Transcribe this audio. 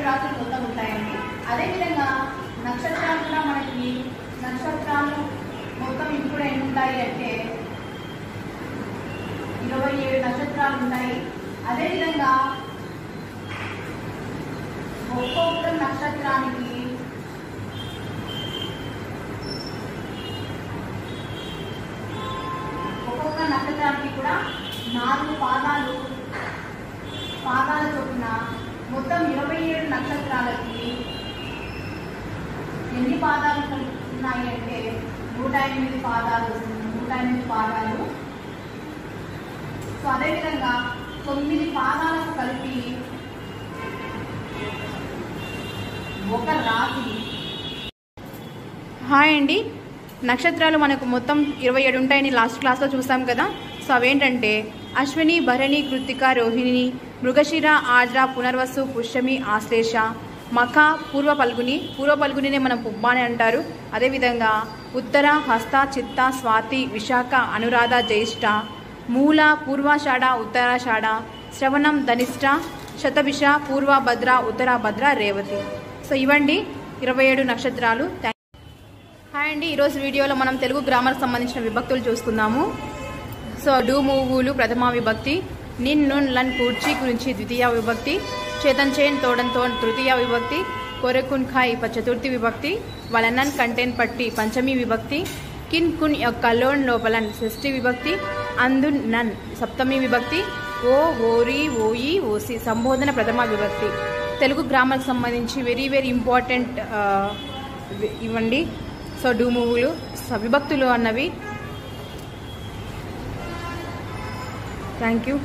రాశులు మొత్తం ఉంటాయండి. అదేవిధంగా నక్షత్రాలు కూడా మనకి నక్షత్రాలు మొత్తం ఇప్పుడు ఎన్ని ఉంటాయి అంటే 27 నక్షత్రాలు ఉంటాయి. అదేవిధంగా ఒక్కొక్క నక్షత్రానికి కూడా 4 పాదాల చొప్పున మొత్తం 27 నక్షత్రాలకి ఎన్ని పాదాలు ఉన్నాయి అంటే 108 పాదాలు. సో అదేవిధంగా 9 పాదాలకు కలిపి ఒక రాశి. హాయ్ అండి, నక్షత్రాలు మనకు మొత్తం 27 ఉంటాయని లాస్ట్ క్లాస్లో చూసాం కదా. సో అవేంటంటే అశ్విని, భరణి, కృత్తిక, రోహిణి, మృగశిర, ఆర్ద్ర, పునర్వసు, పుష్యమి, ఆశ్లేష, మఖ, పూర్వ పల్గునినే మనం పుబ్బ అని అంటారు. అదేవిధంగా ఉత్తర, హస్త, చిత్త, స్వాతి, విశాఖ, అనురాధ, జ్యేష్ఠ, మూల, పూర్వాషాఢ, ఉత్తరాషాఢ, శ్రవణం, ధనిష్ట, శతభిష, పూర్వ భద్ర, ఉత్తర భద్ర, రేవతి. సో ఇవండి 27 నక్షత్రాలు. హాయ్ అండి, ఈరోజు వీడియోలో మనం తెలుగు గ్రామర్కి సంబంధించిన విభక్తులు చూసుకుందాము. సో డు, మూవులు ప్రథమ విభక్తి, నిన్, నున్, లన్, కూర్చి గురించి ద్వితీయ విభక్తి, చేతన్, చేన్, తోడన్, తోన్ తృతీయ విభక్తి, కొరెకున్, ఖాయ్ చతుర్థి విభక్తి, వలనన్, కంటెన్, పట్టి పంచమి విభక్తి, కిన్, కున్ యొక్క లోన్ లోపలన్ షష్ఠి విభక్తి, అందున్, నన్ సప్తమి విభక్తి, ఓ, ఓరి, ఓయి, ఓసి సంబోధన ప్రథమ విభక్తి. తెలుగు గ్రామర్కి సంబంధించి వెరీ ఇంపార్టెంట్ ఇవ్వండి. సో డు, మూవులు విభక్తులు అన్నవి. Thank you.